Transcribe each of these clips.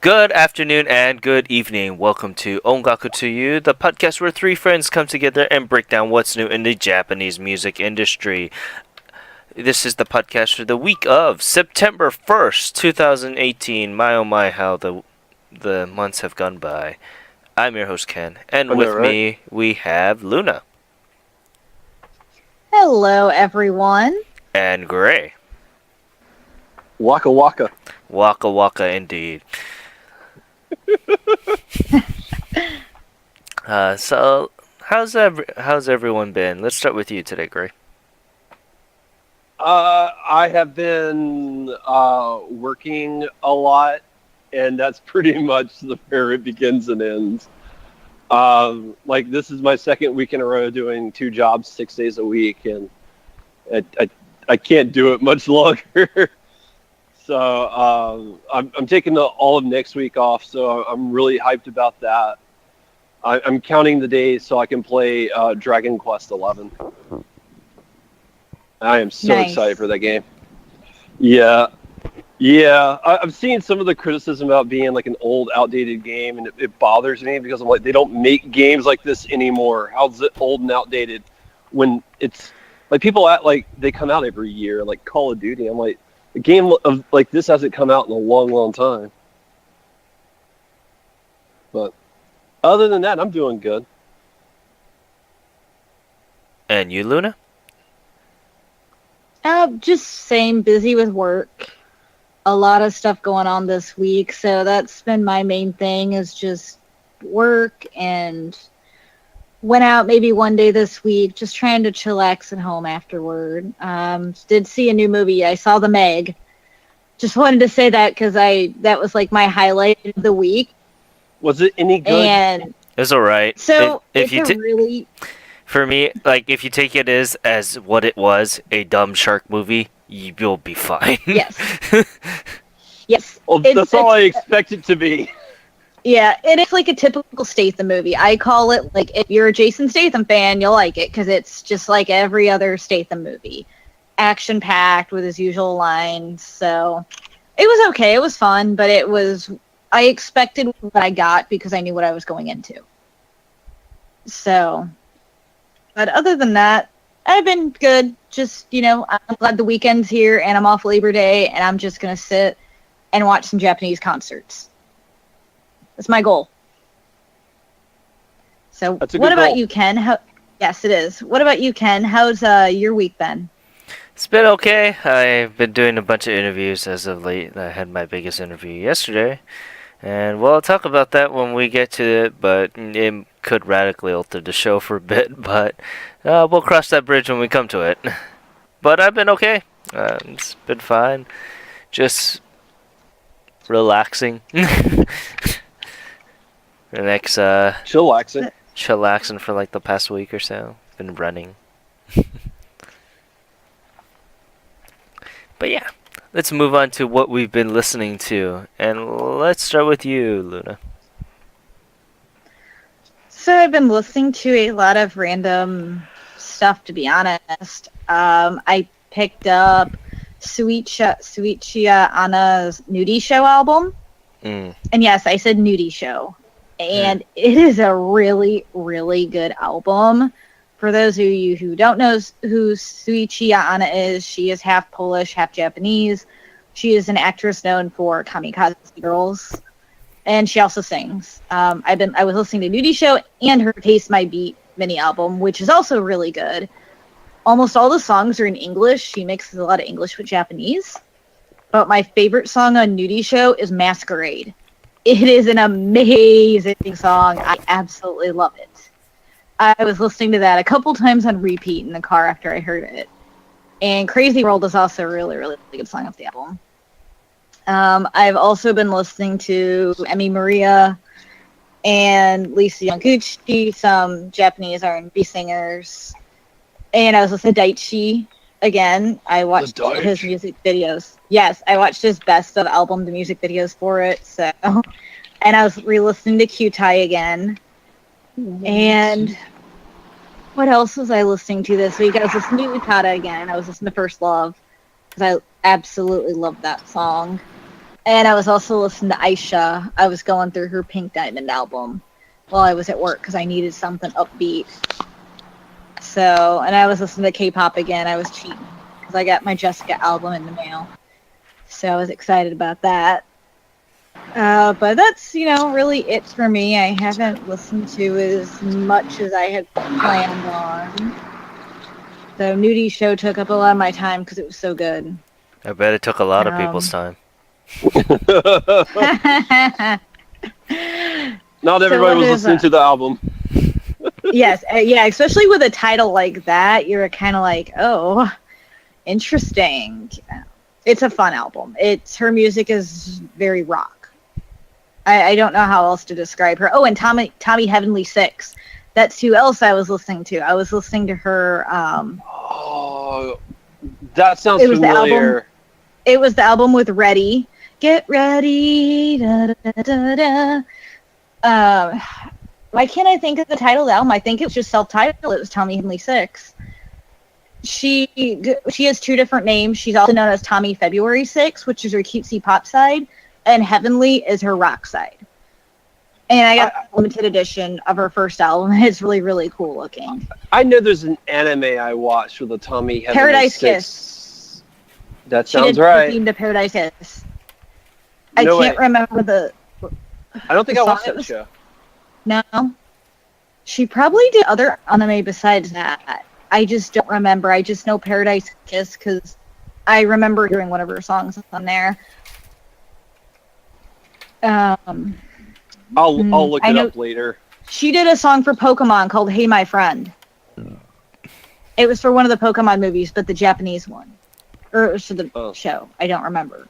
Good afternoon and good evening. Welcome to Ongaku to You, the podcast where three friends come together and break down what's new in the Japanese music industry. This is the podcast for the week of September 1st, 2018. My oh my, how the months have gone by. I'm your host Ken, and with me we have Luna. Hello, everyone. And Gray. Waka waka. Waka waka indeed. So how's everyone been? Let's start with you today, Gray. I have been working a lot, and that's pretty much where it begins and ends. This is my second week in a row doing 2 jobs 6 days a week, and I can't do it much longer. So I'm taking all of next week off, so I'm really hyped about that. I'm counting the days so I can play Dragon Quest XI. I am so excited for that game. Yeah. I've seen some of the criticism about being like an old, outdated game, and it bothers me because I'm like, they don't make games like this anymore. How's it old and outdated when it's like people act like they come out every year, like Call of Duty? I'm like, a game of like this hasn't come out in a long, long time. But other than that, I'm doing good. And you, Luna? Just same, busy with work. A lot of stuff going on this week, so that's been my main thing is just work, and went out maybe one day this week, just trying to chillax at home afterward. Did see a new movie. I saw The Meg. Just wanted to say that because that was like my highlight of the week. Was it any good? And it's alright. So if you really, for me, like if you take it as what it was, a dumb shark movie, you'll be fine. Yes. Yes. Well, that's all I expect it to be. Yeah, it is like a typical Statham movie. I call it, like, if you're a Jason Statham fan, you'll like it, because it's just like every other Statham movie. Action-packed with his usual lines, so it was okay. It was fun, but I expected what I got because I knew what I was going into. So, but other than that, I've been good. Just, I'm glad the weekend's here, and I'm off Labor Day, and I'm just going to sit and watch some Japanese concerts. That's my goal. So, what about you, Ken? Yes, it is. What about you, Ken? How's your week been? It's been okay. I've been doing a bunch of interviews as of late. I had my biggest interview yesterday. And we'll talk about that when we get to it, but it could radically alter the show for a bit. But we'll cross that bridge when we come to it. But I've been okay. It's been fine. Just relaxing. The next chillaxing for like the past week or so. Been running. But yeah, let's move on to what we've been listening to, and let's start with you, Luna. So I've been listening to a lot of random stuff, to be honest. I picked up Suichiya Anna's Nudie Show album. And yes, I said Nudie Show. And it is a really, really good album. For those of you who don't know who Suichiya Anna is, she is half Polish, half Japanese. She is an actress known for Kamikaze Girls. And she also sings. I was listening to Nudie Show and her Taste My Beat mini album, which is also really good. Almost all the songs are in English. She mixes a lot of English with Japanese. But my favorite song on Nudie Show is Masquerade. It is an amazing song. I absolutely love it. I was listening to that a couple times on repeat in the car after I heard it. And Crazy World is also a really, really good song off the album. I've also been listening to Emi Maria and Lisa Yamaguchi, some Japanese R&B singers. And I was listening to Daichi again. I watched his music videos. Yes, I watched his best of album, the music videos for it. So, and I was re-listening to Kyutai again. And what else was I listening to this week? I was listening to Utada again. I was listening to First Love because I absolutely love that song. And I was also listening to Aisha. I was going through her Pink Diamond album while I was at work because I needed something upbeat. So, and I was listening to K-pop again. I was cheating because I got my Jessica album in the mail. So I was excited about that. But that's, really it for me. I haven't listened to as much as I had planned on. So Nudie Show took up a lot of my time because it was so good. I bet it took a lot of people's time. Not everybody was listening to the album. Yes, yeah, especially with a title like that, you're kind of like, oh, interesting. It's a fun album. Her music is very rock. I don't know how else to describe her. Oh, and Tommy Heavenly Six. That's who else I was listening to. I was listening to her. Oh, that sounds familiar. It was the album with Ready. Get Ready. Da, da, da, da. Why can't I think of the title of the album? I think it was just self-titled. It was Tommy Heavenly Six. She has two different names. She's also known as Tommy February 6, which is her cutesy pop side, and Heavenly is her rock side. And I got a limited edition of her first album. It's really, really cool looking. I know there's an anime I watched with a Tommy Heavenly Paradise 6. Kiss. That sounds right. She did the Paradise Kiss. I can't remember the... I don't think I watched that show. No. She probably did other anime besides that. I just don't remember. I just know Paradise Kiss because I remember hearing one of her songs on there. I'll look it up later. She did a song for Pokemon called Hey My Friend. It was for one of the Pokemon movies, but the Japanese one. Or it was for the show. I don't remember.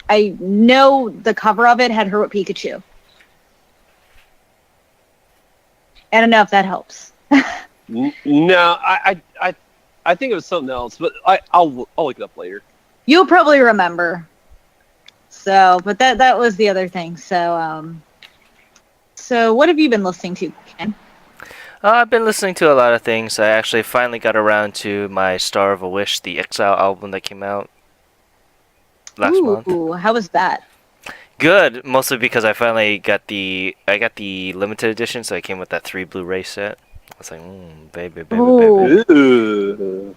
I know the cover of it had her with Pikachu. I don't know if that helps. No, I think it was something else, but I'll look it up later. You'll probably remember. So, but that was the other thing. So, so what have you been listening to, Ken? I've been listening to a lot of things. I actually finally got around to my Star of a Wish, the Exile album that came out last month. Ooh, how was that? Good, mostly because I finally got the limited edition, so I came with that 3 Blu-ray set. I was like, baby. Ooh.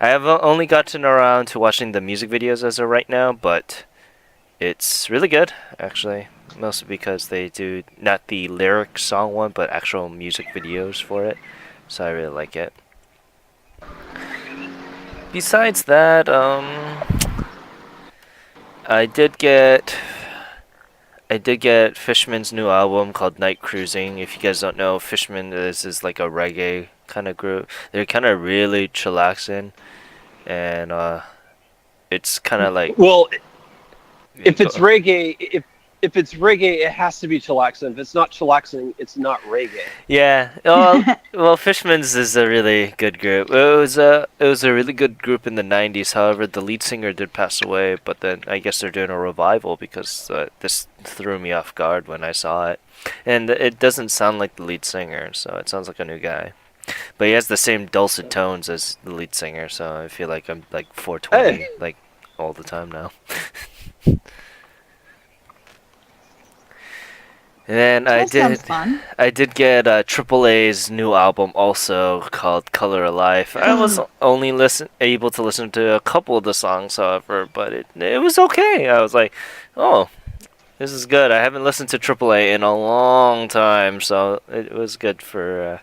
I have only gotten around to watching the music videos as of right now, but it's really good, actually. Mostly because they do not the lyric song one, but actual music videos for it. So I really like it. Besides that, I did get Fishman's new album called Night Cruising. If you guys don't know, Fishman is like a reggae kind of group. They're kind of really chillaxing, and it's kind of like, well, if it's reggae, if it's reggae, it has to be chillaxing. If it's not chillaxing, it's not reggae. Yeah. Well, Fishman's is a really good group. It was a really good group in the 90s. However, the lead singer did pass away, but then I guess they're doing a revival because this threw me off guard when I saw it. And it doesn't sound like the lead singer, so it sounds like a new guy. But he has the same dulcet tones as the lead singer, so I feel like I'm like 420 like all the time now. And I did get AAA's new album also called Color of Life. I was only able to listen to a couple of the songs, however, but it was okay. I was like, oh, this is good. I haven't listened to AAA in a long time, so it was good for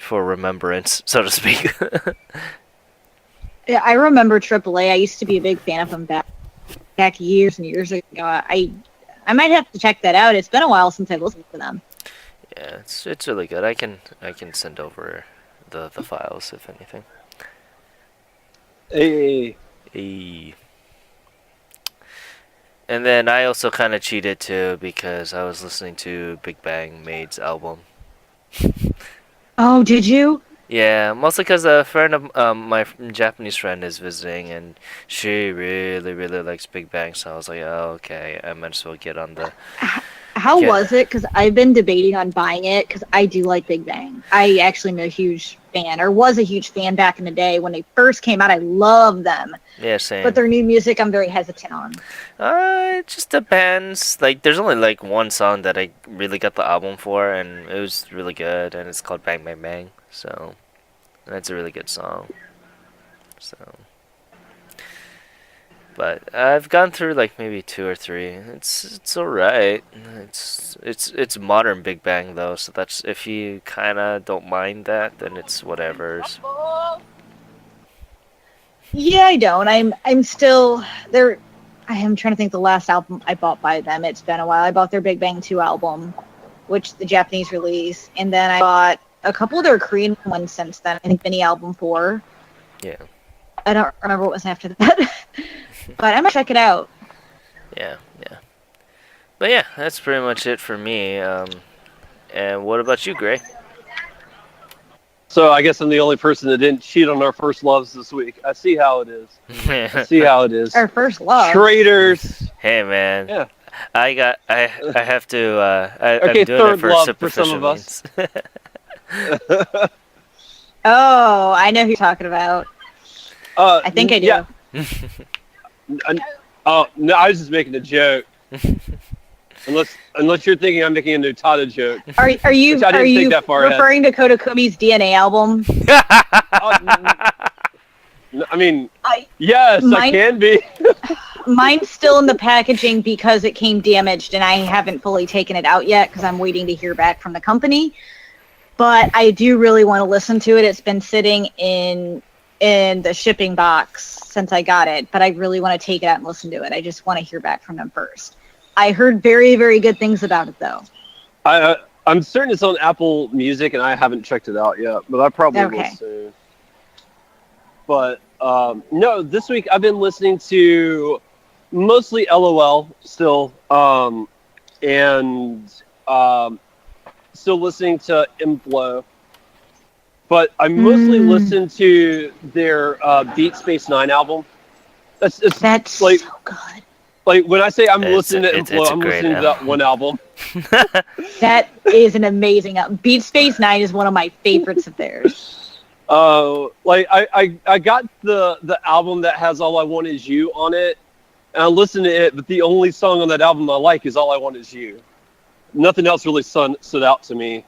remembrance, so to speak. Yeah, I remember AAA. I used to be a big fan of them back years and years ago. I might have to check that out. It's been a while since I've listened to them. Yeah, it's really good. I can send over the files if anything. Hey. And then I also kind of cheated too because I was listening to Big Bang Maid's album. Oh, did you? Yeah, mostly because a friend of my Japanese friend is visiting, and she really, really likes Big Bang. So I was like, oh, okay, I might as well get on the How Yeah. was it? Because I've been debating on buying it because I do like Big Bang. I actually am a huge fan, or was a huge fan back in the day when they first came out. I love them, Yeah, but same. their new music I'm very hesitant on. It just depends. Like, there's only like one song that I really got the album for, and it was really good, and it's called Bang Bang Bang. So that's a really good song. So, but I've gone through like maybe two or three. It's alright. It's modern Big Bang though, so that's if you kind of don't mind that, then it's whatever's. Yeah, I don't. I'm still there. I am trying to think the last album I bought by them. It's been a while. I bought their Big Bang 2 album, which the Japanese release, and then I bought a couple of their Korean ones since then. I think mini album 4. Yeah, I don't remember what was after that, but I'm gonna check it out. yeah, yeah. But yeah, that's pretty much it for me. And what about you, Gray? So I guess I'm the only person that didn't cheat on our first loves this week. I see how it is. I see how it is. Our first love. Traitors. Hey man, Yeah. I have to. Okay, I'm doing third it for love for superficial some of us. means. Oh, I know who you're talking about. I think I do. Yeah. Oh no, I was just making a joke. Unless you're thinking I'm making a Nutada joke. Are you Which I didn't think that far ahead. referring to Kotokumi's DNA album? I mean, I yes, I mine- can be. Mine's still in the packaging because it came damaged, and I haven't fully taken it out yet because I'm waiting to hear back from the company. But I do really want to listen to it. It's been sitting in the shipping box since I got it, but I really want to take it out and listen to it. I just want to hear back from them first. I heard very, very good things about it, though. I'm certain it's on Apple Music, and I haven't checked it out yet, but I probably will soon. But no, this week I've been listening to mostly LOL still, and still listening to Implo. But I mostly listen to their Beat Space 9 album. That's like, so good. Like, when I say I'm listening to Implo, I'm listening to that one album. That is an amazing album. Beat Space 9 is one of my favorites of theirs. Like, I got the album that has All I Want Is You on it, and I listened to it, but the only song on that album I like is All I Want Is You. Nothing else really stood out to me.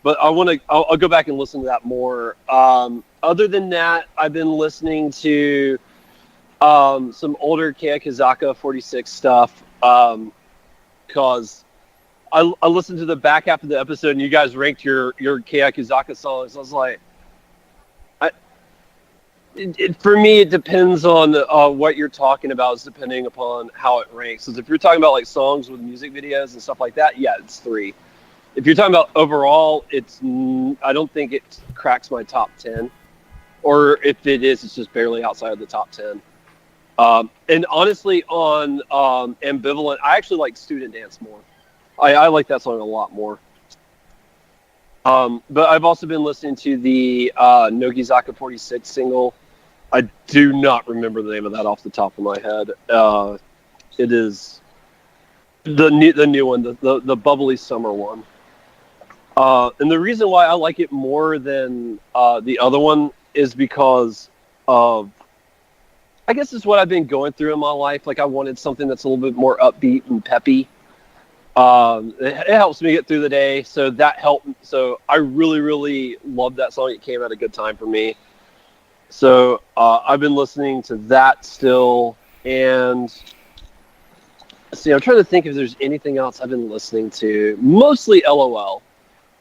But I'll go back and listen to that more. Other than that, I've been listening to some older Keikizaka 46 stuff, because I listened to the back half of the episode and you guys ranked your Keikizaka songs. I was like, for me, it depends on what you're talking about, is depending upon how it ranks. So if you're talking about like songs with music videos and stuff like that, yeah, it's 3. If you're talking about overall, I don't think it cracks my top 10. Or if it is, it's just barely outside of the top 10. And honestly, on Ambivalent, I actually like Student Dance more. I like that song a lot more. But I've also been listening to the Nogizaka 46 single. I do not remember the name of that off the top of my head. It is the new one, the bubbly summer one. And the reason why I like it more than the other one is because of, I guess it's what I've been going through in my life. Like, I wanted something that's a little bit more upbeat and peppy. It helps me get through the day, so that helped. So I really, really love that song. It came at a good time for me. So I've been listening to that still, and see, I'm trying to think if there's anything else I've been listening to. Mostly LOL.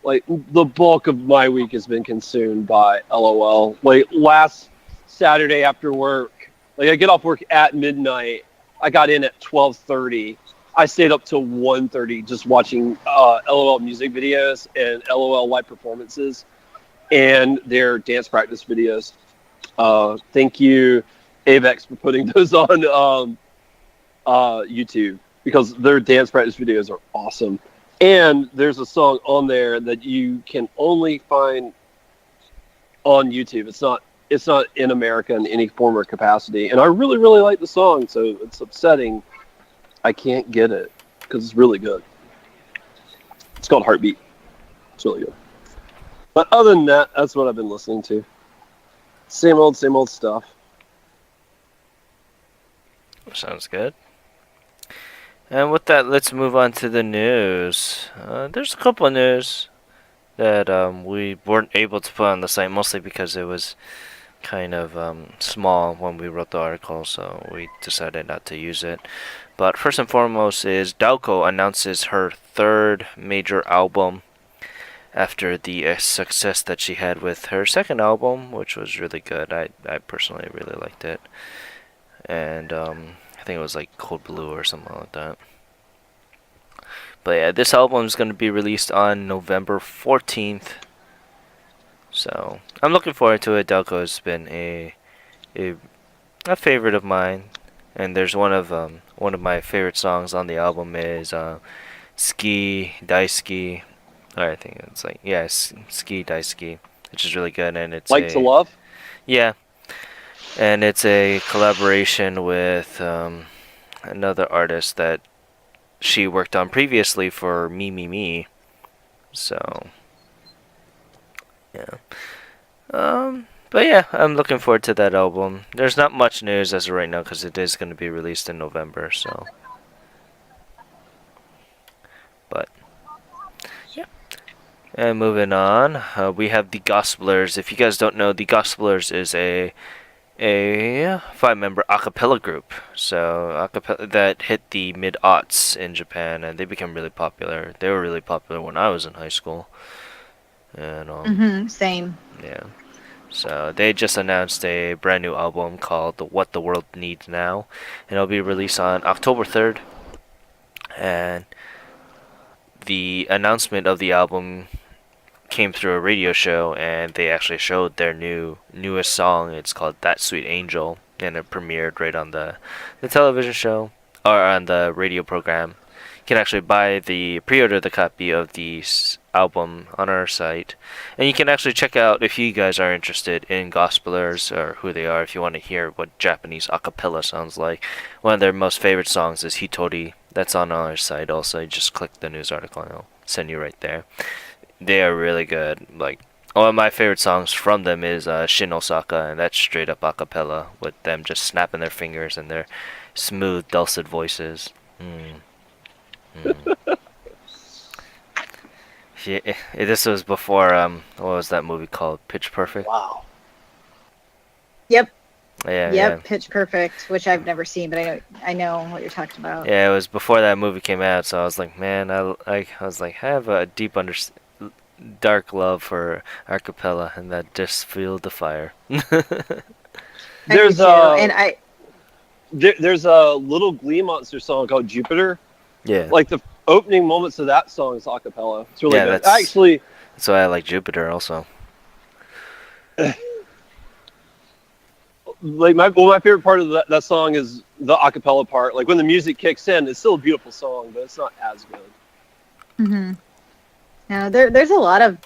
Like, the bulk of my week has been consumed by LOL. Like, last Saturday after work, like, I get off work at midnight. I got in at 12:30. I stayed up till 1:30 just watching LOL music videos and LOL live performances and their dance practice videos. Thank you, Avex, for putting those on YouTube, because their dance practice videos are awesome. And there's a song on there that you can only find on YouTube. It's not in America in any form or capacity. And I really, really like the song, so it's upsetting I can't get it, because it's really good. It's called Heartbeat. It's really good. But other than that, that's what I've been listening to. Same old stuff. Sounds good. And with that, let's move on to the news. There's a couple of news that we weren't able to put on the site, mostly because it was kind of small when we wrote the article, so we decided not to use it. But first and foremost is Daoko announces her third major album after the success that she had with her second album, which was really good. I personally really liked it. And I think it was like Cold Blue or something like that. But yeah, this album is going to be released on November 14th. So I'm looking forward to it. Daoko has been a favorite of mine, and there's one of my favorite songs on the album is Ski Daisuki. Or I think it's like Ski Daisuki, which is really good, and it's Like to Love. Yeah, and it's a collaboration with another artist that she worked on previously for Me Me Me. So yeah. But yeah, I'm looking forward to that album. There's not much news as of right now because it is going to be released in November. So, but yeah. And moving on, we have the Gospelers. If you guys don't know, the Gospelers is a 5-member a cappella group. So that hit the mid-aughts in Japan, and they became really popular. They were really popular when I was in high school. And same. Yeah. So they just announced a brand new album called What the World Needs Now, and it'll be released on October 3rd. And the announcement of the album came through a radio show, and they actually showed their newest song. It's called That Sweet Angel, and it premiered right on the television show or on the radio program. You can actually pre-order the copy of the album on our site, and you can actually check out if you guys are interested in Gospelers or who they are. If you want to hear what Japanese a cappella sounds like, one of their most favorite songs is Hitori. That's on our site also. You just click the news article and it'll send you right there. They are really good. Like, one of my favorite songs from them is Shin Osaka, and that's straight up a cappella with them just snapping their fingers and their smooth dulcet voices. Yeah, this was before what was that movie called? Pitch Perfect. Wow. Yep. Yeah. Pitch Perfect, which I've never seen, but I know what you're talking about. Yeah, it was before that movie came out, so I was like, man, I have a dark love for a cappella, and that just fueled the fire. There's a Little Glee Monster song called Jupiter. Yeah. Like the opening moments of that song is a cappella. It's really good. That's why I like Jupiter also. Like my favorite part of that song is the a cappella part. Like when the music kicks in, it's still a beautiful song, but it's not as good. Mm-hmm. Now there's a lot of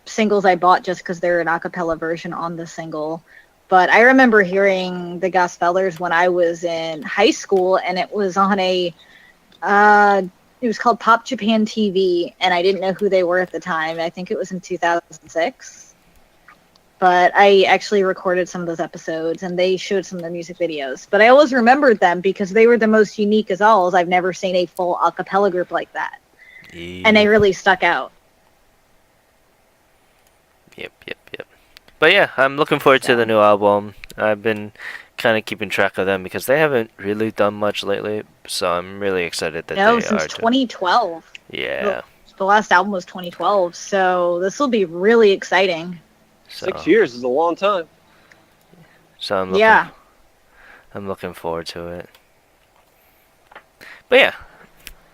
singles I bought just because they're an a cappella version on the single. But I remember hearing the Gospelers when I was in high school, and it was on it was called Pop Japan TV, and I didn't know who they were at the time. I think it was in 2006. But I actually recorded some of those episodes, and they showed some of their music videos. But I always remembered them because they were the most unique as alls. I've never seen a full a cappella group like that. And they really stuck out. Yep. But yeah, I'm looking forward to the new album. I've been kind of keeping track of them because they haven't really done much lately. So I'm really excited that they are. Since 2012. Yeah. The last album was 2012, so this will be really exciting. So, 6 years is a long time. So I'm looking forward to it. But yeah,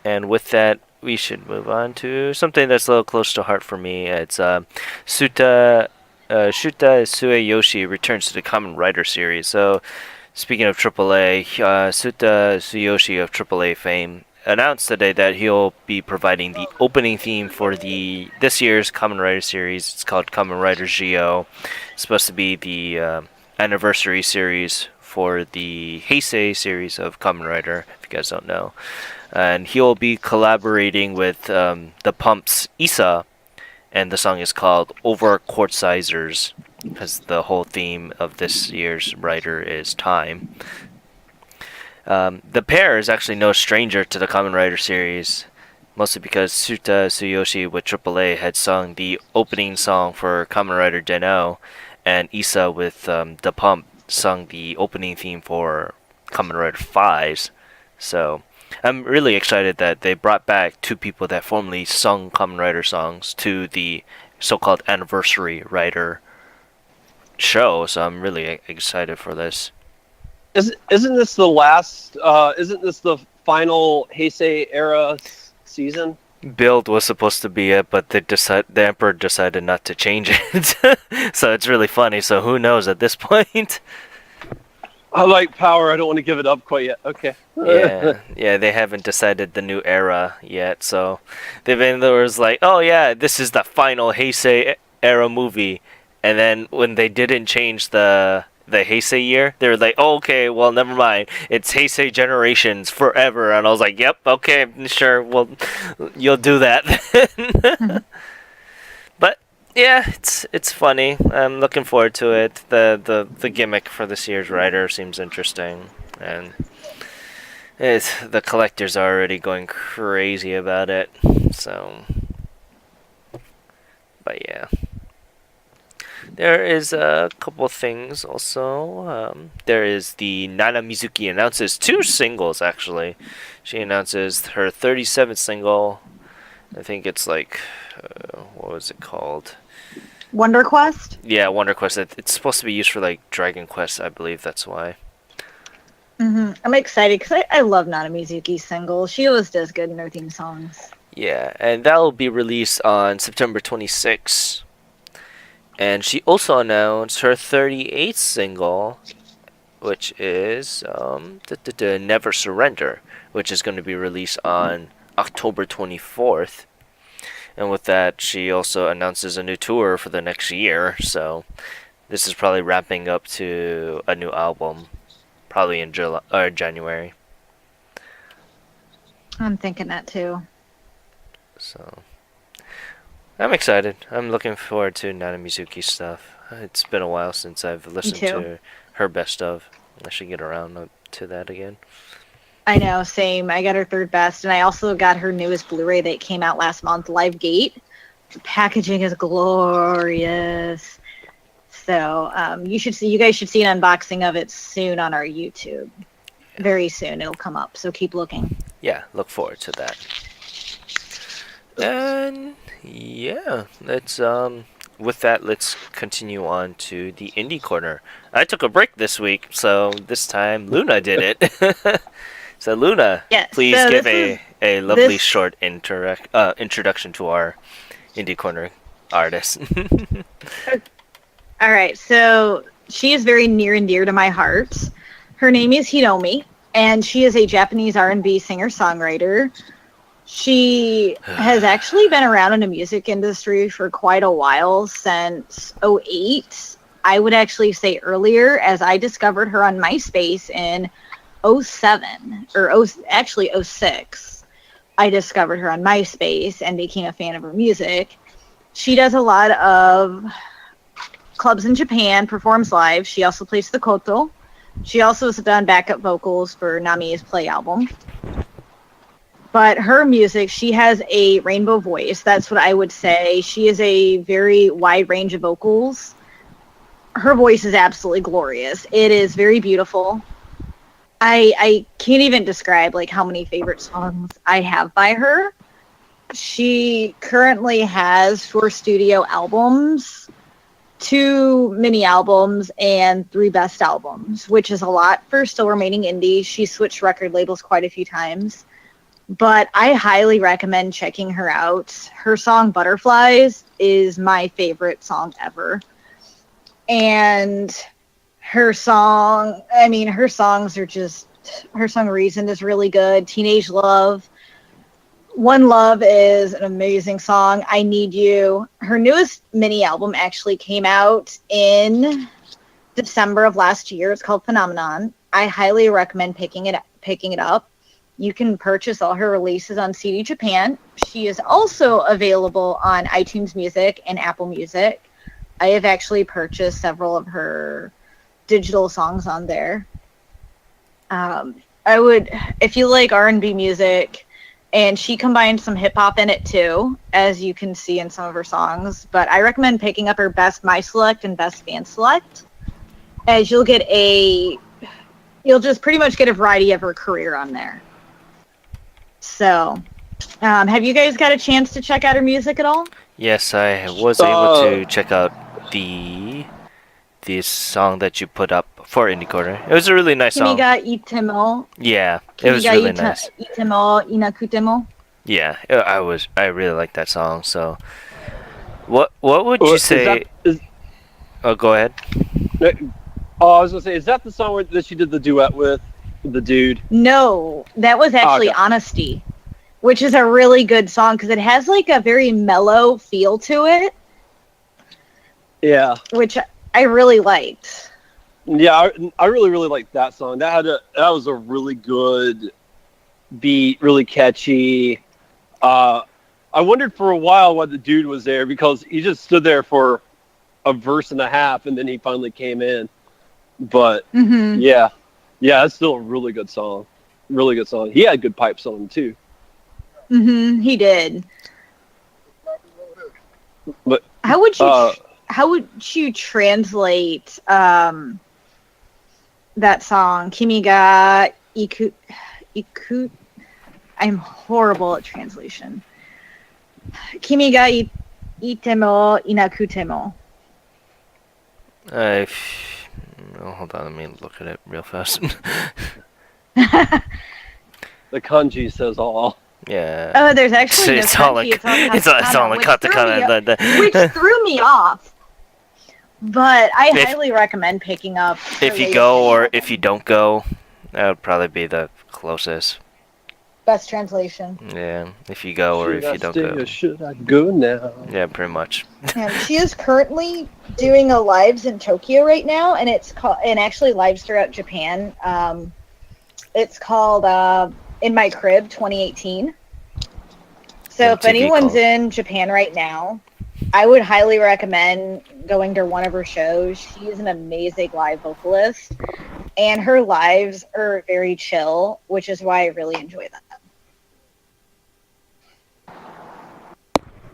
and with that, we should move on to something that's a little close to heart for me. It's Shuta Sueyoshi returns to the Kamen Rider series. So, speaking of AAA, Shuta Sueyoshi of AAA fame announced today that he'll be providing the opening theme for this year's Kamen Rider series. It's called Kamen Rider Geo. It's supposed to be the anniversary series for the Heisei series of Kamen Rider, if you guys don't know. and he'll be collaborating with the Pumps Issa, and the song is called Over Quartzizers, because the whole theme of this year's writer is time. The pair is actually no stranger to the Kamen Rider series, mostly because Suta Tsuyoshi with AAA had sung the opening song for Kamen Rider Den-O, and Issa with the Pump sung the opening theme for Kamen Rider 5's. So I'm really excited that they brought back two people that formerly sung Kamen Rider songs to the so-called anniversary rider show. So I'm really excited for this. Isn't this the last? Isn't this the final Heisei era season? Build was supposed to be it, but the emperor decided not to change it. So it's really funny. So who knows at this point? I like power. I don't want to give it up quite yet. Okay. Yeah, they haven't decided the new era yet. So there was like, oh yeah, this is the final Heisei era movie, and then when they didn't change the Heisei year, they were like, oh, okay, well, never mind. It's Heisei Generations forever. And I was like, yep, okay, sure, well, you'll do that. But yeah, it's funny. I'm looking forward to it. The gimmick for this year's writer seems interesting, and the collectors are already going crazy about it. So, but yeah. There is a couple things also. There is the Nana Mizuki announces 2 singles, actually. She announces her 37th single. I think it's like, what was it called? Wonder Quest? Yeah, Wonder Quest. It's supposed to be used for like Dragon Quest, I believe that's why. I'm excited because I love Nana Mizuki's single. She always does good in her theme songs. Yeah, and that will be released on September 26th. And she also announced her 38th single, which is Never Surrender, which is going to be released on October 24th. And with that, she also announces a new tour for the next year. So this is probably wrapping up to a new album, probably in July or January. I'm thinking that too. So I'm excited. I'm looking forward to Nana Mizuki's stuff. It's been a while since I've listened to her best of. I should get around to that again. I know, same. I got her 3rd best, and I also got her newest Blu-ray that came out last month, Live Gate. The packaging is glorious. So you guys should see an unboxing of it soon on our YouTube. Very soon, it'll come up. So keep looking. Yeah, look forward to that. And yeah, let's with that, let's continue on to the indie corner. I took a break this week, so this time Luna did it. So Luna, yes, please so give a lovely short introduction to our indie corner artist. All right, so she is very near and dear to my heart. Her name is Hiromi, and she is a Japanese R&B singer-songwriter. She has actually been around in the music industry for quite a while, since 2008. I would actually say earlier, as I discovered her on MySpace in 2007, or actually 2006. I discovered her on MySpace and became a fan of her music. She does a lot of clubs in Japan, performs live. She also plays the koto. She also has done backup vocals for Nami's Play album. But her music, she has a rainbow voice. That's what I would say. She has a very wide range of vocals. Her voice is absolutely glorious. It is very beautiful. I can't even describe like how many favorite songs I have by her. She currently has 4 studio albums, 2 mini albums, and 3 best albums, which is a lot for still remaining indie. She switched record labels quite a few times. But I highly recommend checking her out. Her song Butterflies is my favorite song ever. And her songs are just, her song Reason is really good. Teenage Love. One Love is an amazing song. I Need You. Her newest mini album actually came out in December of last year. It's called Phenomenon. I highly recommend picking it up. You can purchase all her releases on CD Japan. She is also available on iTunes Music and Apple Music. I have actually purchased several of her digital songs on there. I would, if you like R&B music, and she combined some hip hop in it too, as you can see in some of her songs. But I recommend picking up her Best My Select and Best Fan Select, as you'll just pretty much get a variety of her career on there. So, have you guys got a chance to check out her music at all? Yes, I was able to check out the song that you put up for Indie Corner. It was a really nice song. Kimi ga itemo. Yeah, it was really nice. Itemo inakutemo. Yeah, I really like that song. So, what would you say? Oh, go ahead. I was gonna say, is that the song that she did the duet with the dude? No, that was actually Honesty, which is a really good song because it has like a very mellow feel to it. Yeah, which I really liked. Yeah, I really liked that song. That was a really good beat, really catchy. I wondered for a while why the dude was there, because he just stood there for a verse and a half and then he finally came in. But yeah, it's still a really good song. Really good song. He had good pipes on him too. He did. But how would you translate that song, Kimi ga iku? I'm horrible at translation. Kimi ga itemo inakutemo. Hold on, let me look at it real fast. The kanji says all. Yeah. Oh, there's actually it's all like it's all like katakana, which threw me off. But I highly recommend picking up. If you go or if you don't go, that would probably be the closest. Best translation. Yeah, if you go or if you don't go. Should I go now? Yeah, pretty much. And she is currently doing a lives in Tokyo right now, and it's called, and actually lives throughout Japan. It's called In My Crib 2018. So if anyone's in Japan right now, I would highly recommend going to one of her shows. She is an amazing live vocalist, and her lives are very chill, which is why I really enjoy them.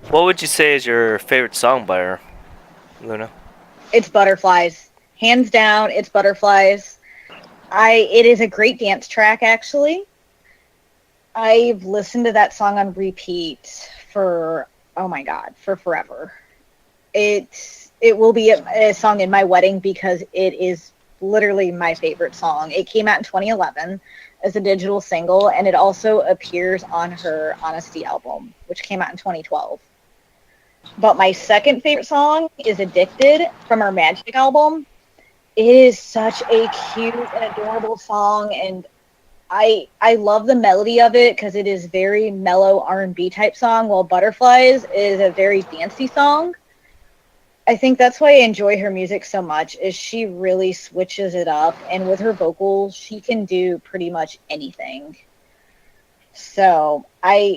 What would you say is your favorite song by her, Luna? It's Butterflies. Hands down, it's Butterflies. It is a great dance track, actually. I've listened to that song on repeat for forever. It will be a song in my wedding because it is literally my favorite song. It came out in 2011 as a digital single, and it also appears on her Honesty album, which came out in 2012. But my second favorite song is Addicted from her Magic album. It is such a cute and adorable song, and I love the melody of it because it is very mellow R&B type song, while Butterflies is a very dancey song. I think that's why I enjoy her music so much, is she really switches it up, and with her vocals, she can do pretty much anything. So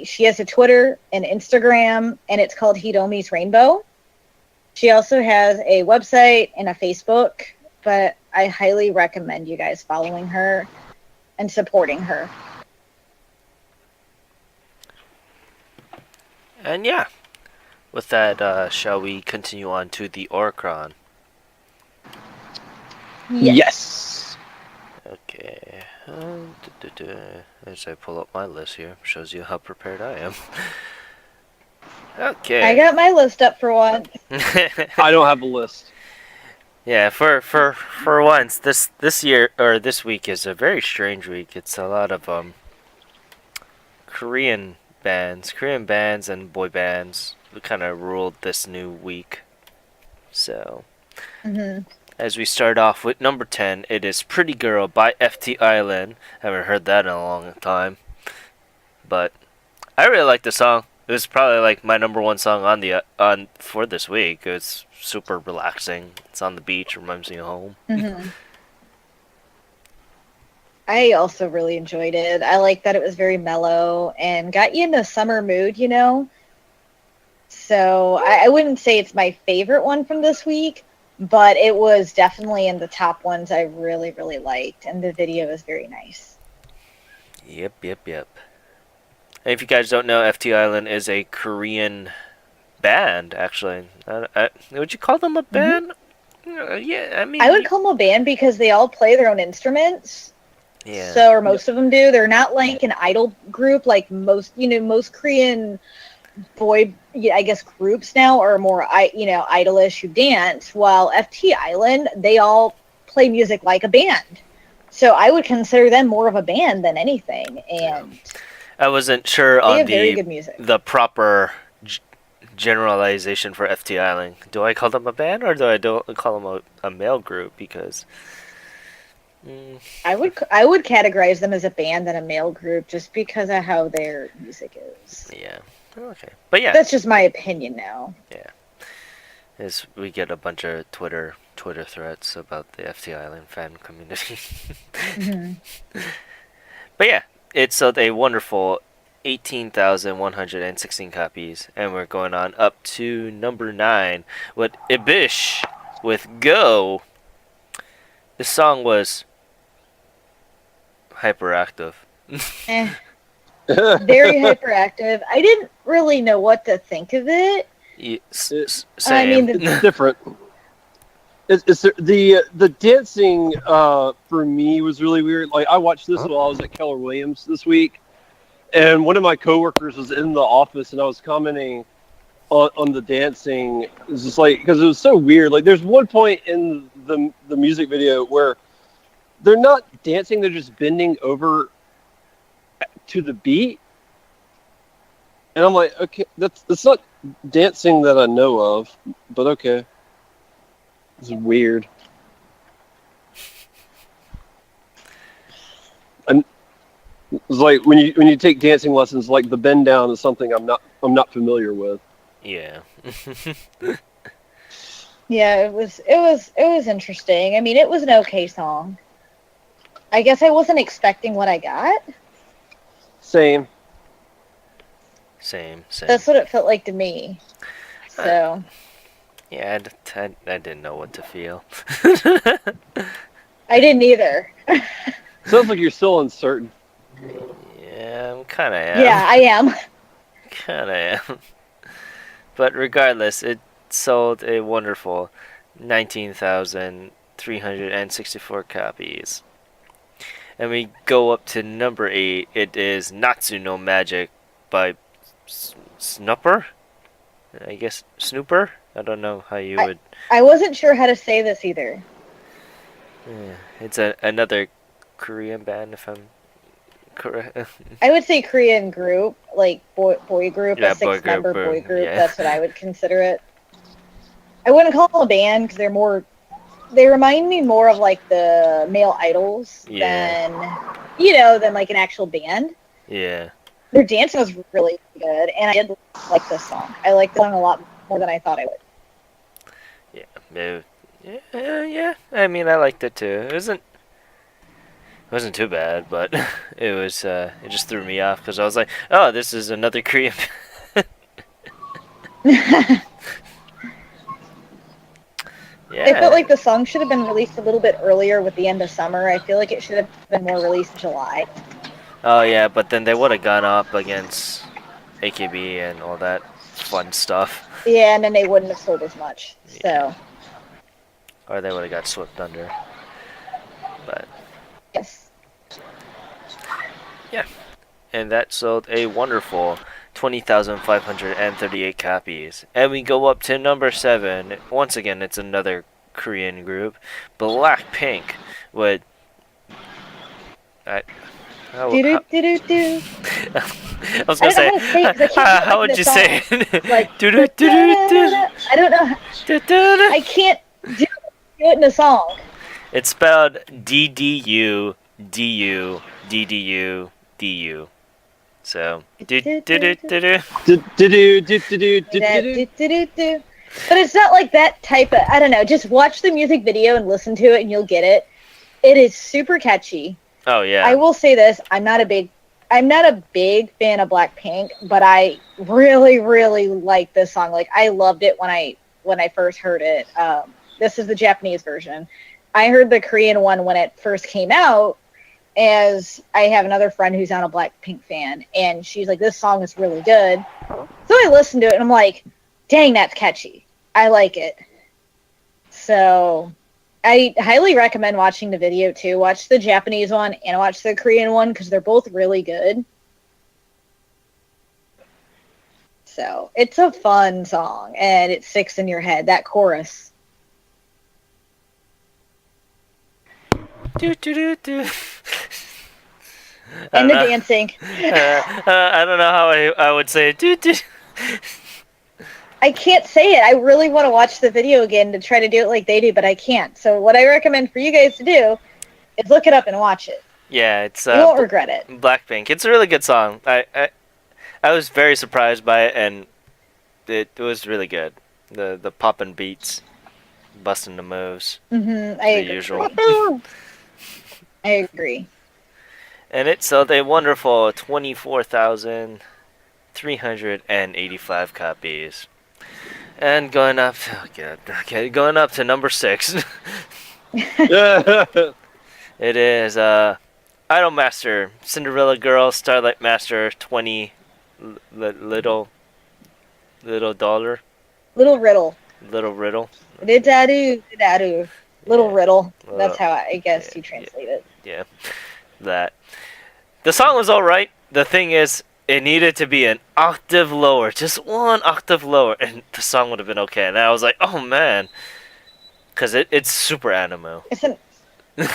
she has a Twitter and Instagram, and it's called Hiromi's Rainbow. She also has a website and a Facebook, but I highly recommend you guys following her and supporting her. And yeah, with that, shall we continue on to the Oricron? Yes. Okay. As I pull up my list here, shows you how prepared I am. Okay. I got my list up for once. I don't have a list. Yeah, for once, this year or this week is a very strange week. It's a lot of Korean bands and boy bands who kind of ruled this new week. So, as we start off with number 10, it is "Pretty Girl" by FT Island. Haven't heard that in a long time, but I really like the song. It was probably like my number one song on for this week. It's super relaxing. It's on the beach, reminds me of home. I also really enjoyed it. I like that it was very mellow and got you in a summer mood, you know? So I wouldn't say it's my favorite one from this week, but it was definitely in the top ones I really, really liked. And the video is very nice. Yep. And if you guys don't know, FT Island is a Korean band, actually. Would you call them a band? Yeah, I mean... I would call them a band because they all play their own instruments. Yeah. So, or most of them do. They're not like an idol group like most Korean boy, I guess, groups now are more, idolish who dance, while FT Island, they all play music like a band. So I would consider them more of a band than anything. And I wasn't sure they on have very good music. the proper generalization for FT Island. Do I call them a band or do I call them a male group? Because I would categorize them as a band and a male group just because of how their music is. Yeah. Okay. But yeah. That's just my opinion now. Yeah. As we get a bunch of Twitter threats about the FT Island fan community. But yeah, it sold a wonderful 18,116 copies, and we're going on up to number 9 with Ibish with Go. The song was hyperactive. Very hyperactive. I didn't really know what to think of it. Same. I mean, It's different. It's the dancing for me was really weird. Like I watched this while I was at Keller Williams this week, and one of my coworkers was in the office, and I was commenting on the dancing. It was just like because it was so weird. Like there's one point in the music video where they're not dancing; they're just bending over to the beat, and I'm like, okay, that's not dancing that I know of, but okay. It's weird. And it's like when you take dancing lessons, like the bend down is something I'm not familiar with. Yeah. Yeah, it was interesting. I mean, it was an okay song. I guess I wasn't expecting what I got. Same. That's what it felt like to me. So. Yeah, I didn't know what to feel. I didn't either. Sounds like you're still uncertain. Yeah, I'm kind of am. Yeah, I am. Kind of am. But regardless, it sold a wonderful 19,364 copies. And we go up to number 8. It is Natsu no Magic by Snooper? I guess Snooper? I don't know how you would... I wasn't sure how to say this either. Yeah, it's another Korean band, if I'm correct. I would say Korean group, like boy group, Yeah, a 6-member boy group. yeah. That's what I would consider it. I wouldn't call them a band because they remind me more of like the male idols than like an actual band. Yeah. Their dancing was really good, and I did like this song. I liked the song a lot more than I thought I would. Yeah. I mean, I liked it too. It wasn't too bad, but it was. It just threw me off because I was like, "Oh, this is another Korean." Yeah. I felt like the song should have been released a little bit earlier with the end of summer. I feel like it should have been more released in July. Oh yeah, but then they would have gone up against AKB and all that fun stuff. Yeah, and then they wouldn't have sold as much. So. Or they would have got swept under. But. Yes. Yeah. And that sold a wonderful 20,538 copies. And we go up to number 7. Once again, it's another Korean group. Blackpink with... I was gonna say, how would you say it? Like, I don't know. I can't do it in a song. It's spelled DDU. So, But it's not like that type of, I don't know, just watch the music video and listen to it and you'll get it. It is super catchy. Oh yeah. I will say this: I'm not a big fan of Blackpink, but I really, really like this song. Like I loved it when I first heard it. This is the Japanese version. I heard the Korean one when it first came out, as I have another friend who's not a Blackpink fan, and she's like, "This song is really good." So I listened to it, and I'm like, "Dang, that's catchy. I like it." So I highly recommend watching the video too. Watch the Japanese one and watch the Korean one because they're both really good. So it's a fun song and it sticks in your head. That chorus. Do, do, do, do. And the dancing. I don't know how I would say it. Do, do. I can't say it. I really want to watch the video again to try to do it like they do, but I can't. So what I recommend for you guys to do is look it up and watch it. Yeah, it's you won't regret it. Blackpink. It's a really good song. I was very surprised by it, and it was really good. The poppin' beats, busting the moves, I agree. usual. I agree. And it sold a wonderful 24,385 copies. And going up, going up to number 6. It is Idolmaster, Cinderella Girl, Starlight Master, 20, little dollar, Little riddle. little riddle. Didadoo. Little Yeah. riddle. That's how I guess you translate it. Yeah, that. The song was alright. The thing is, it needed to be an octave lower, just one octave lower, and the song would have been okay. And I was like, oh man, because it's super animo. It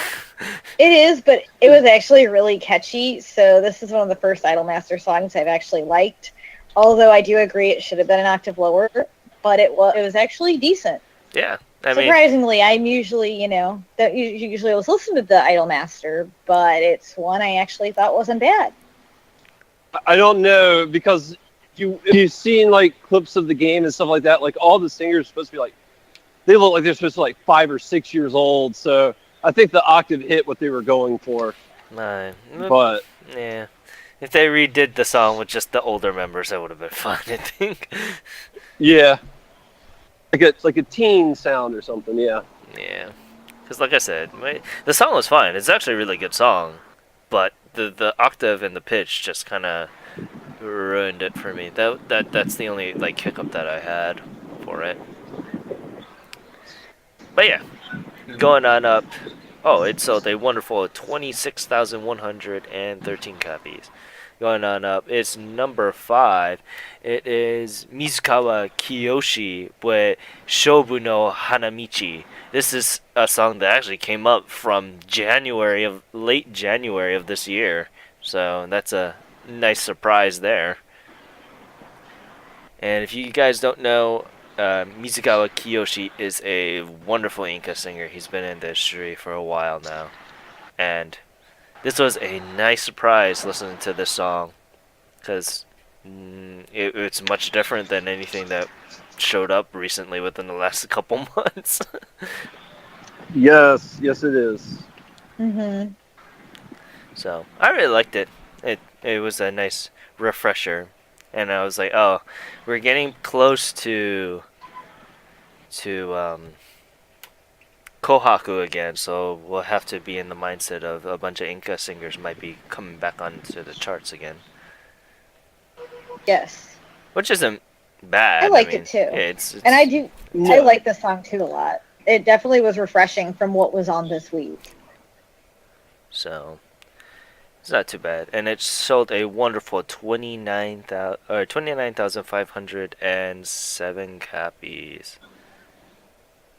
is, but it was actually really catchy. So this is one of the first Idolmaster songs I've actually liked. Although I do agree it should have been an octave lower, but it was actually decent. Yeah, surprisingly, I'm usually, usually always listen to the Idolmaster, but it's one I actually thought wasn't bad. I don't know, because if you've seen like clips of the game and stuff like that, like all the singers are supposed to be like, they look like they're supposed to be like 5 or 6 years old. So I think the octave hit what they were going for. But yeah, if they redid the song with just the older members, that would have been fun, I think. Yeah, like a teen sound or something. Yeah. Yeah, because like I said, the song was fine. It's actually a really good song, but the octave and the pitch just kind of ruined it for me. That's the only like hiccup that I had for it. But yeah, going on up. Oh, it sold a wonderful 26,113 copies. Going on up, it's number 5. It is Mizukawa Kiyoshi with Shobu no Hanamichi. This is a song that actually came up from late January of this year. So that's a nice surprise there. And if you guys don't know, Mizukawa Kiyoshi is a wonderful Inca singer. He's been in the industry for a while now. And this was a nice surprise listening to this song, because it's much different than anything that showed up recently within the last couple months. Yes, it is. Mm-hmm. So I really liked it. It was a nice refresher, and I was like, oh, we're getting close to Kohaku again, so we'll have to be in the mindset of a bunch of Inca singers might be coming back onto the charts again. Yes. Which isn't bad. I liked it too. Yeah, it's and I do. Yeah. I like the song too a lot. It definitely was refreshing from what was on this week. So it's not too bad, and it sold a wonderful 29,507 copies.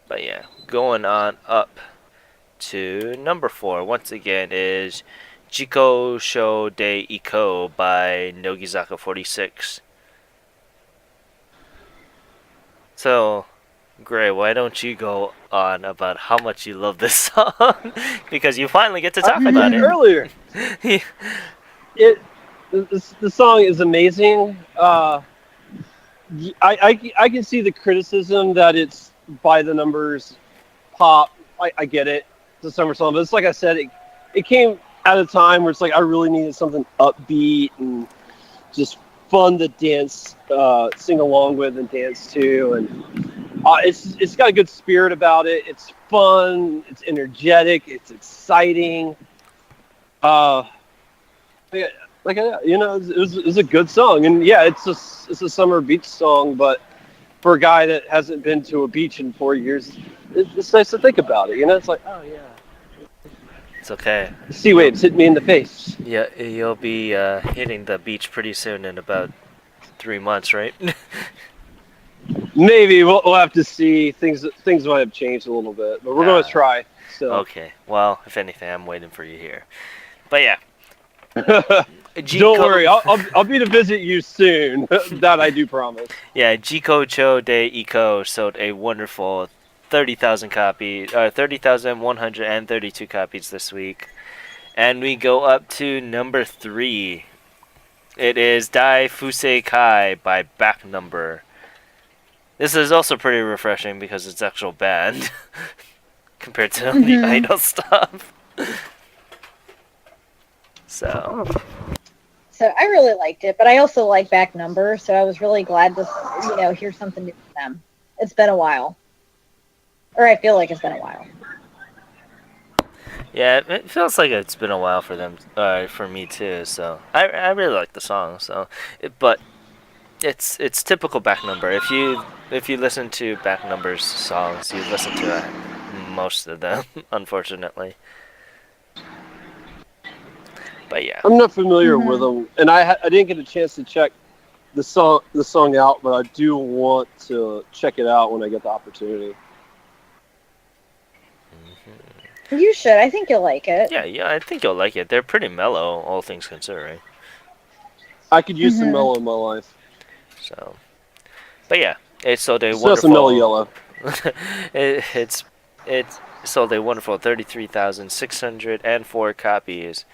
But yeah, going on up to number 4 once again is Jiko Sho de Iko by Nogizaka 46. So, Gray, why don't you go on about how much you love this song? Because you finally get to talk about it. Earlier. The song is amazing. I can see the criticism that it's by the numbers pop. I get it. It's a summer song, but it's like I said, it came at a time where it's like I really needed something upbeat and just fun to dance, sing along with and dance to, and it's got a good spirit about it. It's fun, it's energetic, it's exciting. Uh, it was a good song, and yeah, it's a summer beach song, but for a guy that hasn't been to a beach in 4 years, it's nice to think about it. It's like, oh yeah, It's okay. the sea waves hit me in the face. Yeah, you'll be hitting the beach pretty soon in about 3 months, right? Maybe we'll have to see. Things might have changed a little bit, but we're gonna try. So. Okay. Well, if anything, I'm waiting for you here. But yeah. Don't worry, I'll be to visit you soon. That I do promise. Yeah, Jiko Cho de Iko sold a wonderful 30,132 copies this week. And we go up to number 3. It is Dai Fusei Kai by Back Number. This is also pretty refreshing because it's actual band compared to the idol stuff. So I really liked it, but I also like Back Number, so I was really glad to, hear something new from them. It's been a while. Or I feel like it's been a while. yeah, it feels like it's been a while for them, for me too. So I really like the song. But it's typical Back Number. If you listen to Back Number's songs, you listen to most of them, unfortunately. But yeah, I'm not familiar with them, and I didn't get a chance to check the song out, but I do want to check it out when I get the opportunity. You should. I think you'll like it. Yeah, I think you'll like it. They're pretty mellow, all things considered. I could use some mellow in my life. So, but yeah, it sold a So some mellow yellow. it's sold a wonderful 33,604 copies.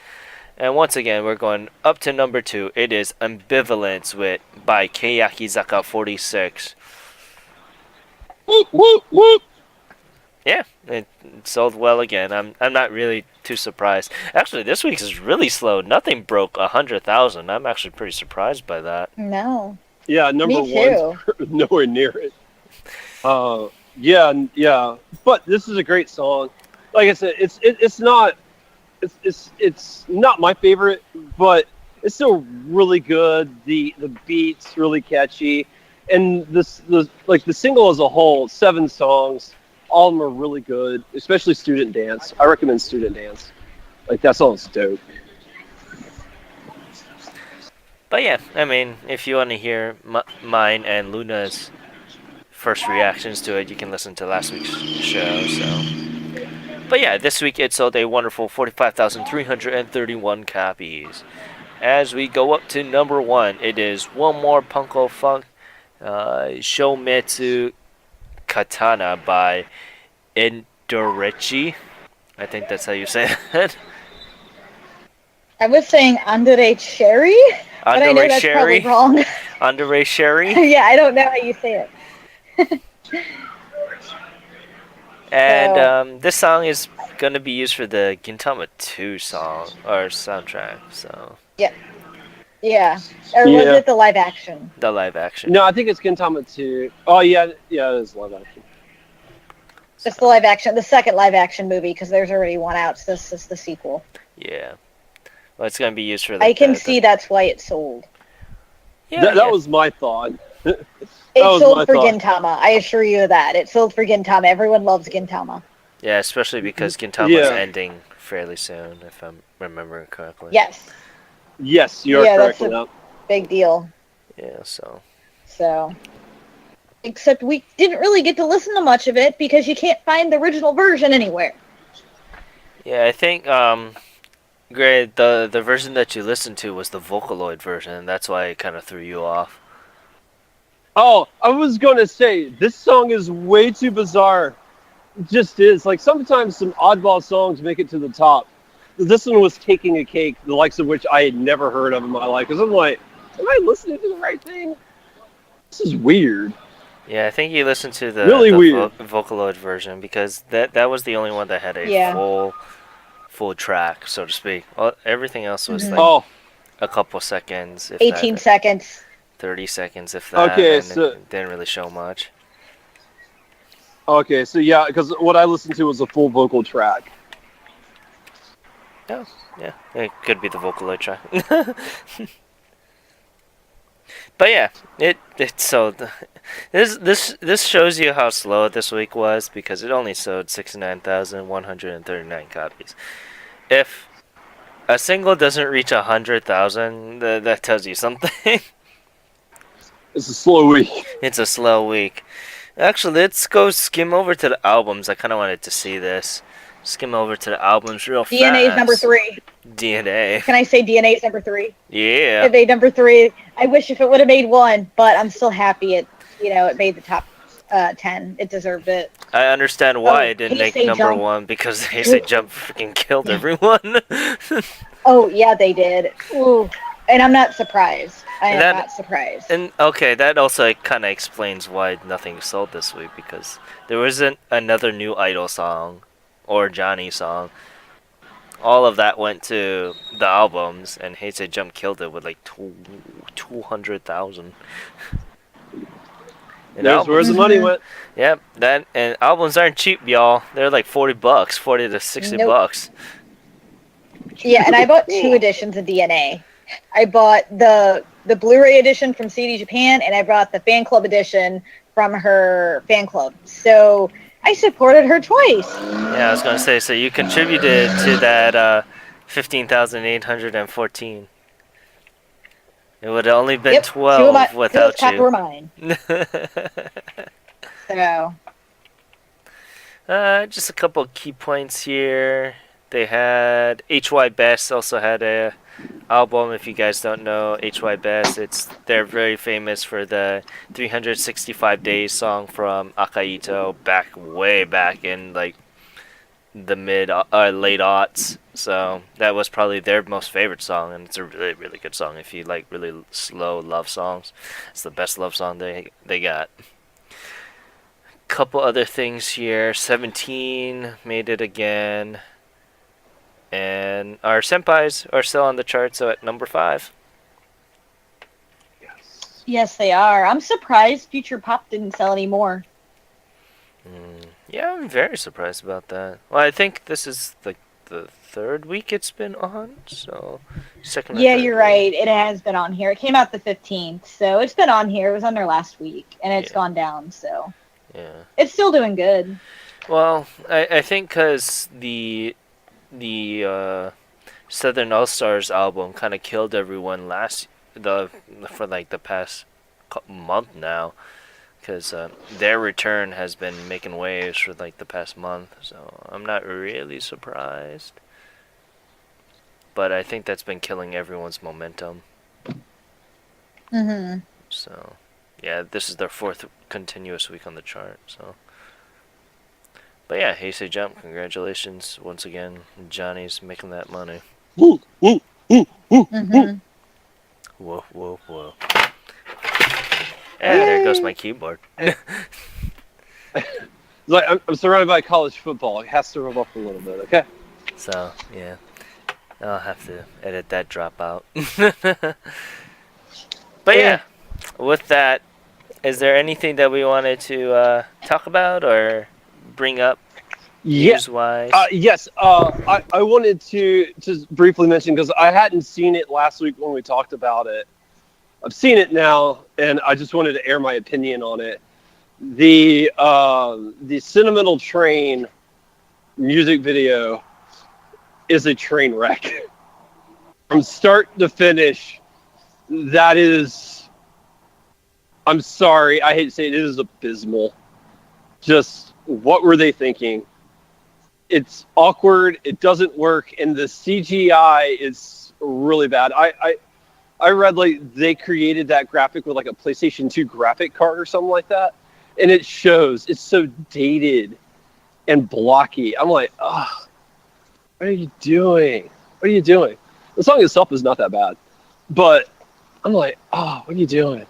And once again, we're going up to number 2. It is Ambivalence by Keiyakizaka 46. Whoop, whoop, whoop. Yeah, it sold well again. I'm not really too surprised. Actually, this week's is really slow. Nothing broke 100,000. I'm actually pretty surprised by that. No. Yeah, number Me too. 1's nowhere near it. Yeah. But this is a great song. Like I said, it's not my favorite, but it's still really good. The beat's really catchy, and the single as a whole, 7 songs, all of them are really good. Especially Student Dance. I recommend Student Dance. Like that song's dope. But yeah, I mean, if you want to hear mine and Luna's first reactions to it, you can listen to last week's show. So. But yeah, this week it sold a wonderful 45,331 copies. As we go up to number 1, it is One More Punko Funk Shometsu Katana by Endorechi. I think that's how you say it. I was saying Andere Cherry, but I know that's probably wrong. Andere Sherry? Yeah, I don't know how you say it. And this song is going to be used for the Gintama 2 song, or soundtrack, so... Yeah. Or was it the live action? The live action. No, I think it's Gintama 2. Oh, yeah, it is live action. It's the live action, the second live action movie, because there's already one out, so this is the sequel. Yeah. Well, it's going to be used for I can see that's why it sold. Yeah, that was my thought. It sold for Gintama. I assure you of that. It sold for Gintama. Everyone loves Gintama. Yeah, especially because Gintama is ending fairly soon, if I'm remembering correctly. Yes. Yes, you are correct. That's a big deal. Yeah, so. Except we didn't really get to listen to much of it because you can't find the original version anywhere. Yeah, I think, Gray, the version that you listened to was the Vocaloid version, and that's why it kind of threw you off. Oh, I was going to say, this song is way too bizarre. It just is. Like, sometimes some oddball songs make it to the top. This one was taking a cake, the likes of which I had never heard of in my life. Because I'm like, am I listening to the right thing? This is weird. Yeah, I think you listened to the weird Vocaloid version, because that was the only one that had a full track, so to speak. Well, everything else was like Oh, a couple seconds, if 18 that, seconds. 30 seconds, if that, okay. and So it didn't really show much. okay, so yeah, because what I listened to was a full vocal track. Oh, yeah, it could be the Vocaloid track. But yeah, this shows you how slow this week was because it only sold 69,139 copies. If a single doesn't reach 100,000, that tells you something. It's a slow week. It's a slow week. Actually, let's go skim over to the albums. I kind of wanted to see this. Skim over to the albums real fast. DNA is number 3. DNA. Can I say DNA is number 3? Yeah. It made number 3. I wish if it would have made 1, but I'm still happy it made the top 10. It deserved it. I understand why it didn't make Heisei number Jump. 1 because Heisei Jump freaking killed everyone. Oh yeah, they did. Ooh, and I'm not surprised. I am not surprised. And okay, that also kind of explains why nothing sold this week because there wasn't another new Idol song or Johnny song. All of that went to the albums, and Heisei Jump killed it with like 200,000. There's where the money went. Yep, that and albums aren't cheap, y'all. They're like $40, 40 to 60 bucks. Yeah, and I bought 2 editions of DNA. I bought the Blu-ray edition from CD Japan, and I bought the fan club edition from her fan club. So I supported her twice. Yeah, I was gonna say. So you contributed to that 15,814. It would have only been 12 without you. Were mine. So. Just a couple key points here. They had HY Best also had a album. If you guys don't know HY Best, they're very famous for the 365 Days song from Akaito way back in like the late aughts. So that was probably their most favorite song, and it's a really, really good song. If you like really slow love songs, it's the best love song they got. Couple other things here. 17 made it again, and our senpais are still on the chart, so at number 5. Yes, they are. I'm surprised Future Pop didn't sell any more. Yeah, I'm very surprised about that. Well, I think this is like the 3rd week it's been on, so second. Yeah, you're right. It has been on here. It came out the 15th, so it's been on here. It was on there last week, and it's gone down. So yeah, it's still doing good. Well, I think because the Southern All Stars album kind of killed everyone for like the past month now. Because their return has been making waves for like the past month, so I'm not really surprised. But I think that's been killing everyone's momentum. So, yeah, this is their 4th continuous week on the chart. So, but yeah, Heisei Jump, congratulations once again. Johnny's making that money. Woo, woo, woo, woo, Whoa, whoa, whoa. And there goes my keyboard. Like I'm surrounded by college football. It has to rub off a little bit, okay? So yeah, I'll have to edit that drop out. But yeah, with that, is there anything that we wanted to talk about or bring up news-wise? Yes. I wanted to just briefly mention because I hadn't seen it last week when we talked about it. I've seen it now, and I just wanted to air my opinion on it. The Sentimental Train music video is a train wreck. From start to finish, that is, I'm sorry, I hate to say it is abysmal. Just, what were they thinking? It's awkward, it doesn't work, and the CGI is really bad. I read like they created that graphic with like a PlayStation 2 graphic card or something like that, and it shows it's so dated and blocky. I'm like, oh, what are you doing? What are you doing? The song itself is not that bad, but I'm like, oh, what are you doing?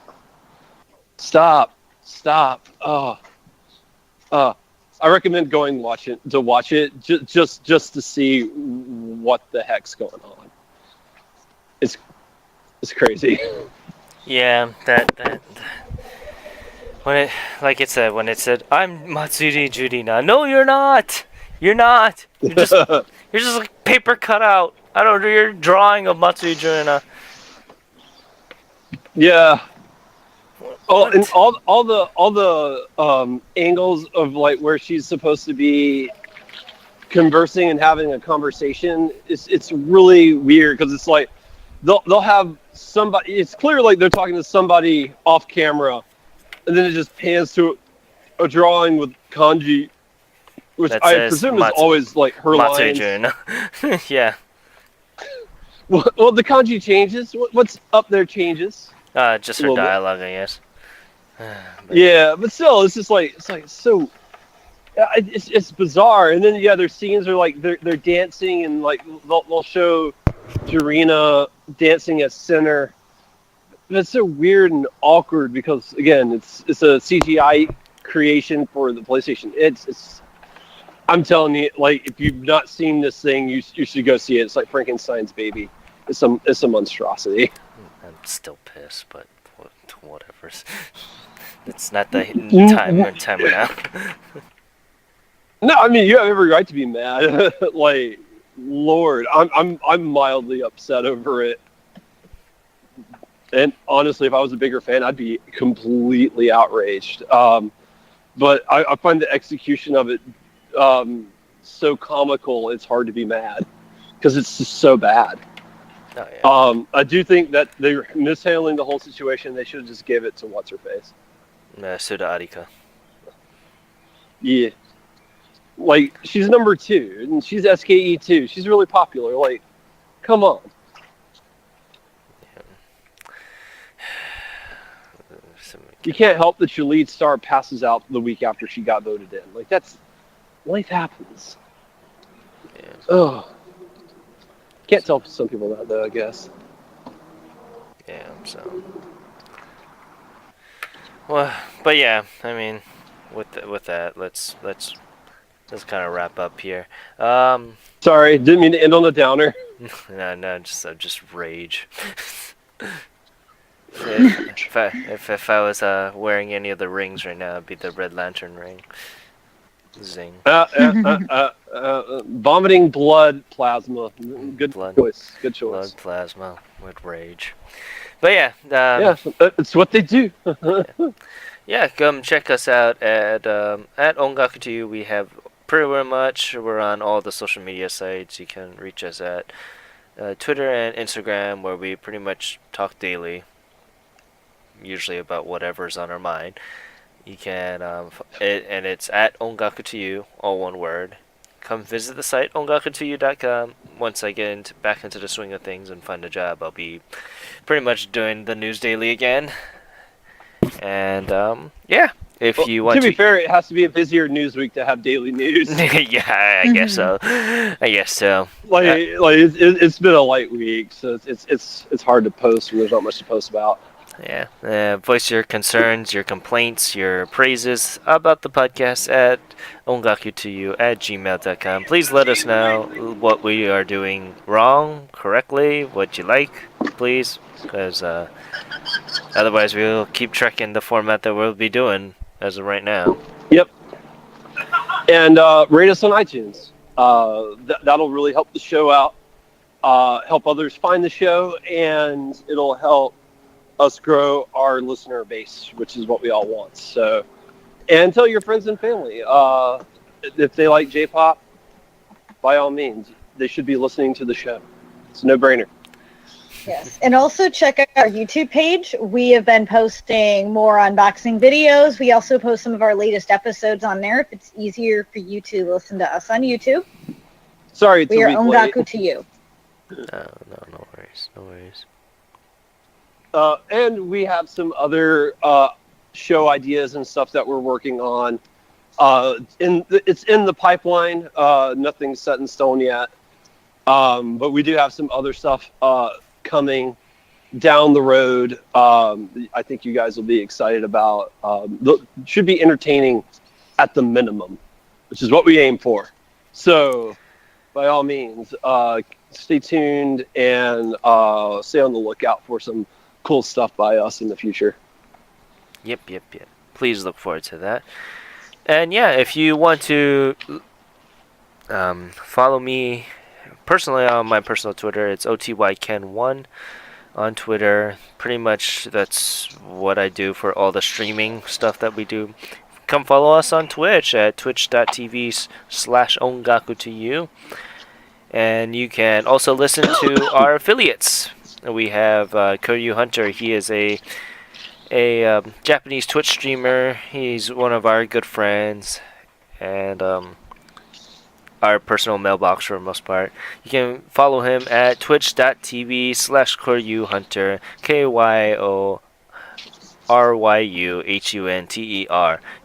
Stop. Oh. I recommend going watch it just to see what the heck's going on. It's crazy. Yeah, that when it, like it said, when it said, "I'm Matsuri Jurina," no, you're not. You're not. You're just like paper cutout. I don't know. You're drawing of Matsuri Jurina. Yeah. Oh, and What? all the angles of like where she's supposed to be conversing and having a conversation, it's really weird because it's like they'll have somebody. It's clear like they're talking to somebody off camera, and then it just pans to a drawing with kanji, which That I says presume is always like her Matsuri lines. Jurina. Yeah. Well, the kanji changes. What's up there changes. Just A her little bit. dialogue, I guess. Yeah, but still, it's just like so. It's bizarre, and then their scenes are like they're dancing, and like they'll show Jurina dancing at center. That's so weird and awkward because again, it's a CGI creation for the PlayStation. It's I'm telling you, like if you've not seen this thing, you should go see it. It's like Frankenstein's baby. It's a monstrosity. I'm still pissed, but whatever. It's not the time now. No, I mean you have every right to be mad. Like, Lord, I'm mildly upset over it. And honestly, if I was a bigger fan, I'd be completely outraged. But I find the execution of it so comical. It's hard to be mad because it's just so bad. Oh, yeah. I do think that they're mishandling the whole situation. They should have just gave it to what's her face. Suda Arika. Yeah. Like, she's number 2, and she's SKE 2. She's really popular. Like, come on. You can't help that your lead star passes out the week after she got voted in. Like, that's... Life happens. Yeah. Ugh. Can't tell some people that, though, I guess. Yeah, so... Well, but yeah, I mean, with that, let's kind of wrap up here. Sorry, didn't mean to end on a downer. No, just rage. if I was wearing any of the rings right now, it'd be the Red Lantern ring. Zing. Vomiting blood plasma. Good Blood. choice. Good choice. Blood plasma with rage. But yeah, Yeah, it's what they do. yeah, come check us out at Ongaku to You. We have pretty much, we're on all the social media sites. You can reach us at Twitter and Instagram, where we pretty much talk daily, usually about whatever's on our mind. You can, and it's at Ongaku to You, all one word. Come visit the site, ongakutoyou.com. Once I get back into the swing of things and find a job, I'll be pretty much doing the news daily again. And, yeah, if you want to be fair, it has to be a busier news week to have daily news. Yeah, I guess so. Like it's been a light week, so it's hard to post when there's not much to post about. Yeah, voice your concerns, your complaints, your praises about the podcast at ongakutoyou@gmail.com. Please let us know what we are doing wrong, correctly, what you like, please, because otherwise we'll keep trekking the format that we'll be doing as of right now. Yep. And rate us on iTunes. That'll really help the show out, help others find the show, and it'll help us grow our listener base, which is what we all want. So, and tell your friends and family if they like J-pop, by all means, they should be listening to the show. It's a no-brainer. Yes, and also check out our YouTube page. We have been posting more unboxing videos. We also post some of our latest episodes on there if it's easier for you to listen to us on YouTube. Sorry, it's we a are week Ongaku late. to You. No worries. And we have some other show ideas and stuff that we're working on. It's in the pipeline. Nothing's set in stone yet. But we do have some other stuff coming down the road. I think you guys will be excited about. Should be entertaining at the minimum. which is what we aim for. So, by all means, stay tuned and stay on the lookout for some cool stuff by us in the future. Yep. Please look forward to that. And yeah, if you want to follow me personally on my personal Twitter, it's OTYKen1 on Twitter. Pretty much that's what I do for all the streaming stuff that we do. Come follow us on Twitch at twitch.tv/ongaku2u. And you can also listen to our affiliates. We have Koryu Hunter. He is a Japanese Twitch streamer. He's one of our good friends. And our personal mailbox for the most part. You can follow him at twitch.tv/KoryuHunter, KYORYUHUNTER.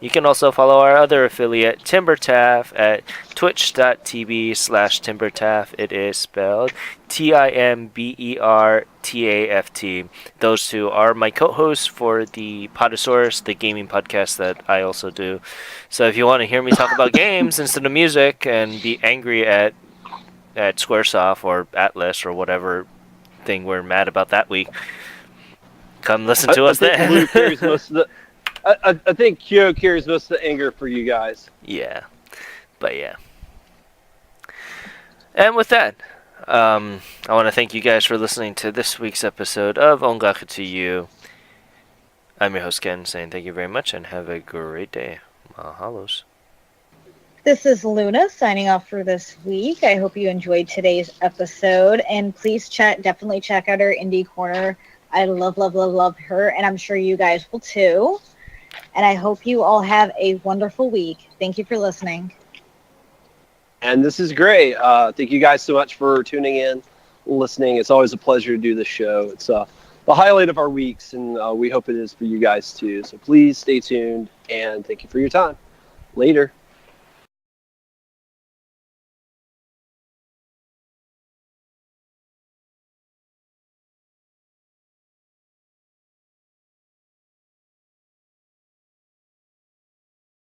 You can also follow our other affiliate, TimberTaff, at twitch.tv/TimberTaff. It is spelled TIMBERTAFT. Those two are my co-hosts for the Podosaurus, the gaming podcast that I also do. So if you want to hear me talk about games instead of music and be angry at Squaresoft or Atlas or whatever thing we're mad about that week, come listen to us then. I think Kyo carries most of the anger for you guys. Yeah. But yeah. And with that, I want to thank you guys for listening to this week's episode of Ongaku to You. I'm your host Ken, saying thank you very much and have a great day. Mahalos. This is Luna signing off for this week. I hope you enjoyed today's episode, and please definitely check out our Indie Corner. I love her, and I'm sure you guys will too. And I hope you all have a wonderful week. Thank you for listening. And this is great. Thank you guys so much for tuning in, listening. It's always a pleasure to do this show. It's the highlight of our weeks, and we hope it is for you guys too. So please stay tuned, and thank you for your time. Later.